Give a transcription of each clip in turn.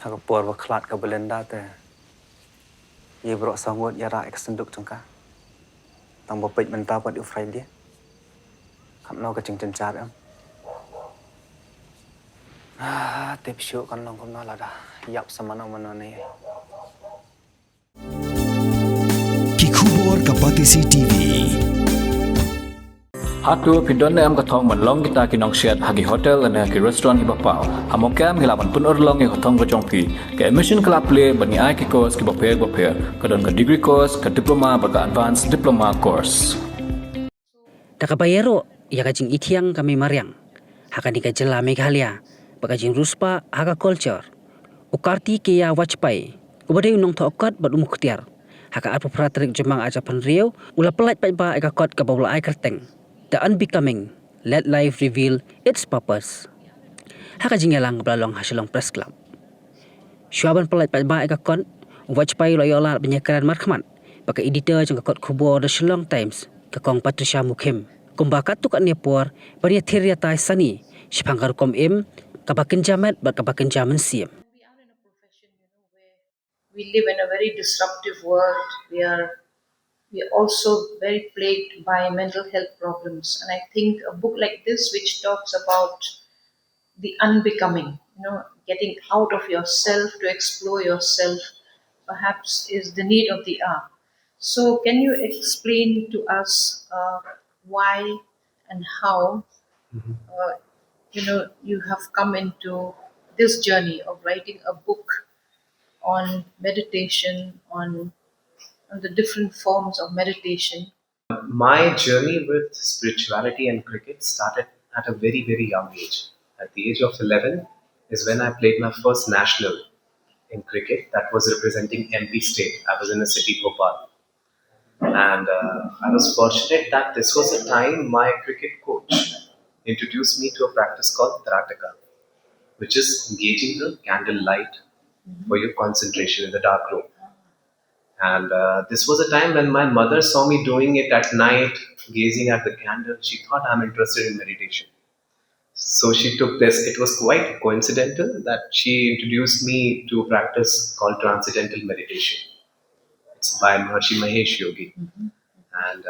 Aku por waklat ka belenda te. Ye bro sangut yara eksenduk cengka. Tang bopet mentah pat ufrai dia. Kam no ka cing cencar am. Tip syuk kan long kom na lada. Yap sama na mana ni. Kikubor Kapatisi TV. Hatu pindon am katong manlong kita kinong shed hagi hotel ane ki restaurant ki bapau. Hamokam hilapan pun orlong ki katong kacong pi. Ke emission kelap play bani ai ki course ki bapel kadon ka degree course ka diploma baga advanced diploma course. Takabayero ya kajing itiang kami mariang. Hakani ka jela Meghalaya. Bagajing ruspa haka culture. Kartikeya Vajpai. Kubadai unong tokat bat umuktiar. Haka arpa praterik jemang aja panriau ula pelat pa eka kot ka bawla ai kerteng. The Unbecoming. Let life reveal its purpose. Haka jingalang belalong Shillong Press Club. Syuaban pelat pa eka kot Vajpai loyola penyekaran markhamat. Baka editor jang kot kubur The Shillong Times ke kong Patricia Mukim. Kumbakat tu kat niapur bania thiria tai sani shpangar kom im kabakin jamat bat kabakin jaman siam. We are in a profession, where we live in a very disruptive world. We are also very plagued by mental health problems, and I think a book like this, which talks about the unbecoming, getting out of yourself to explore yourself, perhaps is the need of the hour. So, can you explain to us why and how you have come into this journey of writing a book on meditation, on the different forms of meditation? My journey with spirituality and cricket started at a very, very young age. At the age of 11 is when I played my first national in cricket that was representing MP State. I was in a city, Bhopal. And I was fortunate that this was the time my cricket coach introduced me to a practice called Kartikeya, which is engaging the candle light for your concentration in the dark room. And this was a time when my mother saw me doing it at night, gazing at the candle. She thought I'm interested in meditation. So she took this. It was quite coincidental that she introduced me to a practice called transcendental meditation. It's by Maharishi Mahesh Yogi. And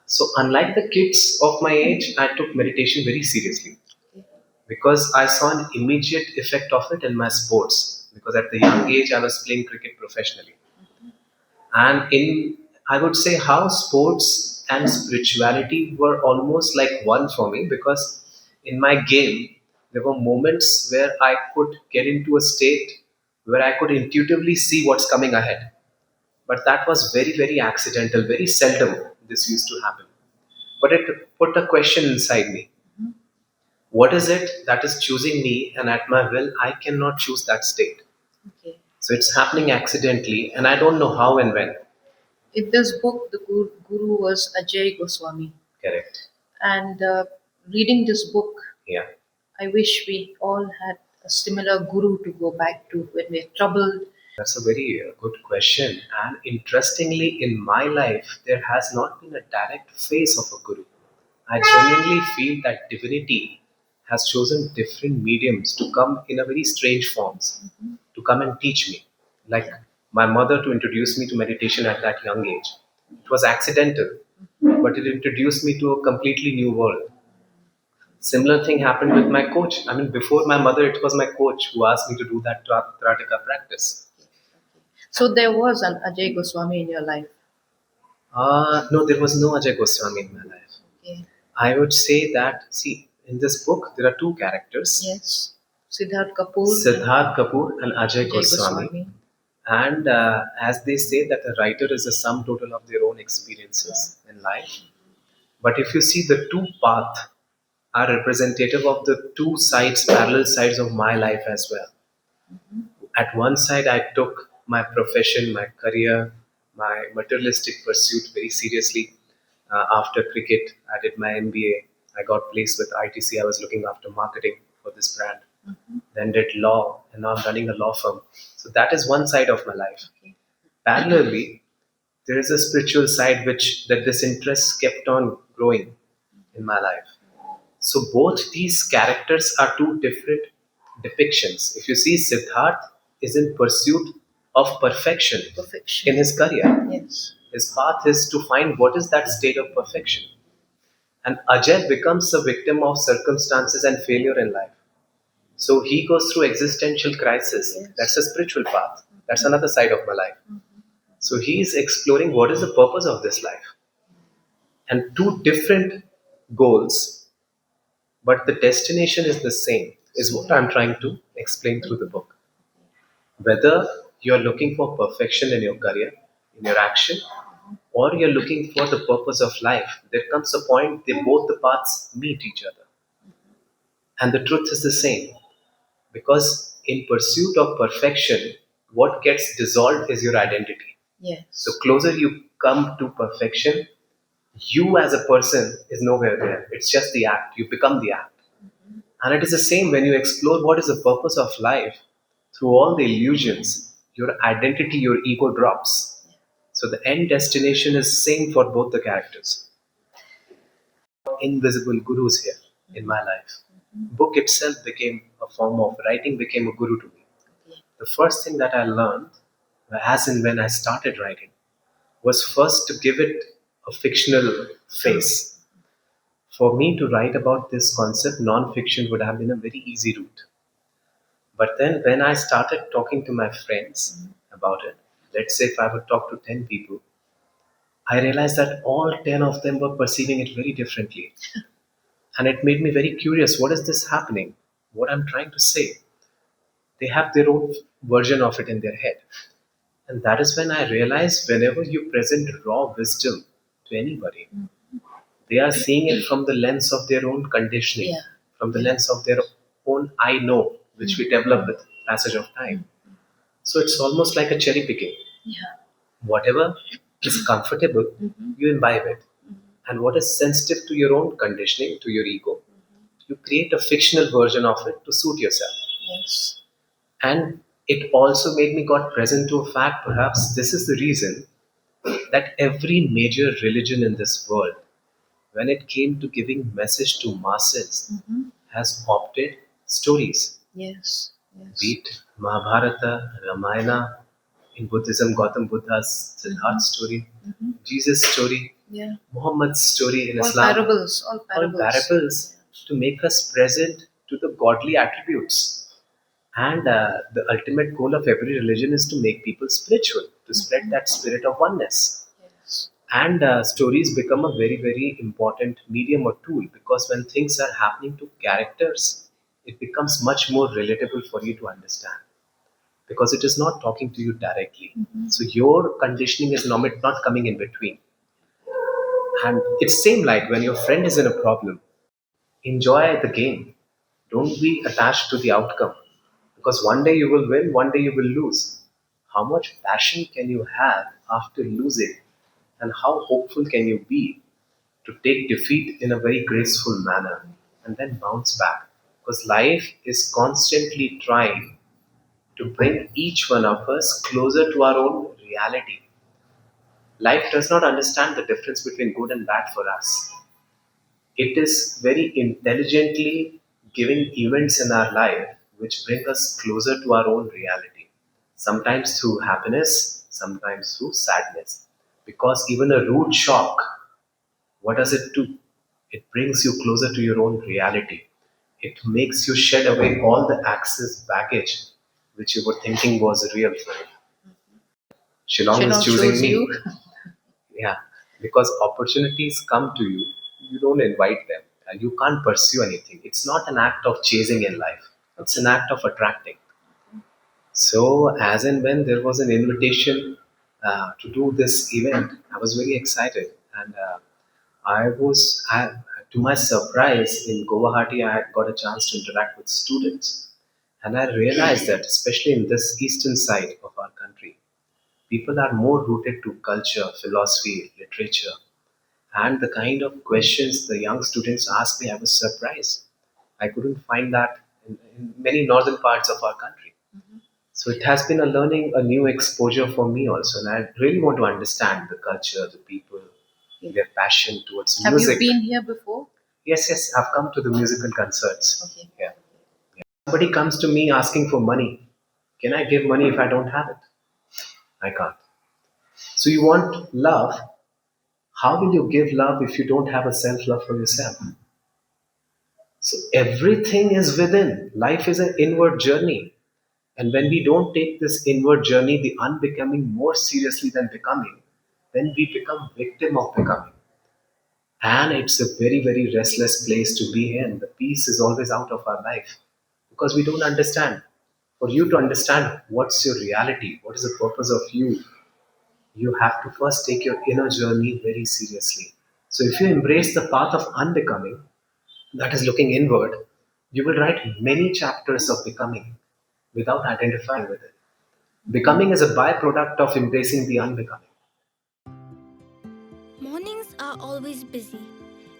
so unlike the kids of my age, I took meditation very seriously because I saw an immediate effect of it in my sports. Because at the young age, I was playing cricket professionally. And I would say how sports and spirituality were almost like one for me, because in my game, there were moments where I could get into a state where I could intuitively see what's coming ahead. But that was very, very accidental, very seldom this used to happen. But it put a question inside me. What is it that is choosing me, and at my will, I cannot choose that state? Okay. So it's happening accidentally, and I don't know how and when. In this book, the guru was Ajay Goswami. Correct. And reading this book, Yeah. I wish we all had a similar guru to go back to when we're troubled. That's a very good question. And interestingly, in my life, there has not been a direct face of a guru. I genuinely feel that divinity has chosen different mediums to come in a very strange forms, to come and teach me. Like my mother to introduce me to meditation at that young age. It was accidental, but it introduced me to a completely new world. Similar thing happened with my coach. I mean, before my mother, it was my coach who asked me to do that Karateka practice. So there was an Ajay Goswami in your life. No, there was no Ajay Goswami in my life. Okay. I would say that, see, in this book, there are two characters. Yes. Siddharth Kapoor And Ajay Goswami. And as they say that a writer is the sum total of their own experiences in life. But if you see, the two paths are representative of the two sides, parallel sides of my life as well. At one side, I took my profession, my career, my materialistic pursuit very seriously. After cricket, I did my MBA. I got placed with ITC. I was looking after marketing for this brand. Then did law, and now I'm running a law firm. So that is one side of my life. Okay. Parallelly, there is a spiritual side that this interest kept on growing in my life. So both these characters are two different depictions. If you see, Siddharth is in pursuit of perfection, Perfection. in his career. Yes. His path is to find what is that state of perfection. And Ajay becomes a victim of circumstances and failure in life. So he goes through existential crisis. Yes. That's a spiritual path. That's another side of my life. So he is exploring what is the purpose of this life. And two different goals, but the destination is the same, is what I'm trying to explain through the book. Whether you're looking for perfection in your career, in your action, or you're looking for the purpose of life, there comes a point both the paths meet each other. And the truth is the same. Because in pursuit of perfection, what gets dissolved is your identity. Yes. The closer you come to perfection, you as a person is nowhere there. It's just the act. You become the act. And it is the same when you explore what is the purpose of life. Through all the illusions, your identity, your ego drops. So the end destination is same for both the characters. Invisible gurus here in my life. Book itself became a form of writing, became a guru to me. The first thing that I learned, as in when I started writing, was first to give it a fictional face. For me to write about this concept, non-fiction would have been a very easy route. But then when I started talking to my friends about it, let's say if I would talk to 10 people, I realized that all 10 of them were perceiving it very differently. And it made me very curious, what is this happening? What I'm trying to say? They have their own version of it in their head. And that is when I realized whenever you present raw wisdom to anybody, they are seeing it from the lens of their own conditioning, Yeah. from the lens of their own I know, which we develop with passage of time. So it's almost like a cherry picking. Yeah. Whatever is comfortable, you imbibe it. And what is sensitive to your own conditioning, to your ego, you create a fictional version of it to suit yourself. Yes. And it also made me got present to a fact, perhaps this is the reason that every major religion in this world, when it came to giving message to masses, has opted stories. Yes. Yes. Be it Mahabharata, Ramayana, in Buddhism, Gautam Buddha's Siddharth story, Jesus' story, Yeah. Muhammad's story in All Islam. parables. All parables. All parables to make us present to the godly attributes. And the ultimate goal of every religion is to make people spiritual, to spread that spirit of oneness. Yes. And stories become a very, very important medium or tool because when things are happening to characters, it becomes much more relatable for you to understand because it is not talking to you directly. So your conditioning is not coming in between. And it's same like when your friend is in a problem, enjoy the game. Don't be attached to the outcome because one day you will win, one day you will lose. How much passion can you have after losing, and how hopeful can you be to take defeat in a very graceful manner and then bounce back? Because life is constantly trying to bring each one of us closer to our own reality. Life does not understand the difference between good and bad for us. It is very intelligently giving events in our life which bring us closer to our own reality. Sometimes through happiness, sometimes through sadness. Because even a rude shock, what does it do? It brings you closer to your own reality. It makes you shed away all the excess baggage which you were thinking was real for you. Shillong is Shillong choosing chose me. you. Yeah, because opportunities come to you, you don't invite them. You can't pursue anything. It's not an act of chasing in life, it's an act of attracting. So, as and when there was an invitation to do this event, I was very excited. And to my surprise, in Guwahati, I had got a chance to interact with students. And I realized that, especially in this eastern side of our country, people are more rooted to culture, philosophy, literature. And the kind of questions the young students ask me, I was surprised. I couldn't find that in many northern parts of our country. So it has been a learning, a new exposure for me also. And I really want to understand the culture, the people, their passion towards Have music. you been here before? Yes, yes, I've come to the musical concerts. Okay. Yeah. Somebody comes to me asking for money. Can I give money if I don't have it? I can't. So you want love. How will you give love if you don't have a self love for yourself? So everything is within. Life is an inward journey. And when we don't take this inward journey, the unbecoming, more seriously than becoming, then we become victim of becoming. And it's a very, very restless place to be in. The peace is always out of our life because we don't understand. For you to understand what's your reality, what is the purpose of you have to first take your inner journey very seriously. So if you embrace the path of unbecoming, that is looking inward, you will write many chapters of becoming without identifying with it. Becoming is a byproduct of embracing the unbecoming. Mornings are always busy.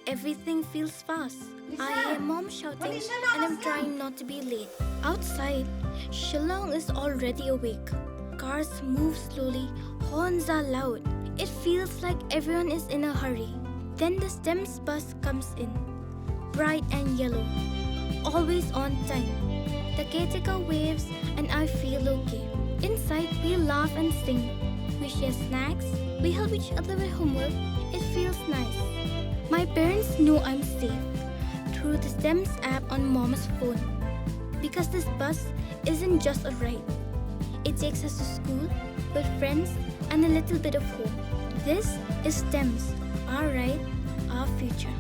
Everything feels fast. I hear mom shouting and I'm trying not to be late. Outside, Shillong is already awake. Cars move slowly, horns are loud. It feels like everyone is in a hurry. Then the STEMS bus comes in, bright and yellow, always on time. The caretaker waves and I feel okay. Inside, we laugh and sing. We share snacks, we help each other with homework. It feels nice. My parents know I'm safe through the STEMS app on mom's phone. Because this bus isn't just a ride. It takes us to school with friends and a little bit of hope. This is STEMS, our ride, our future.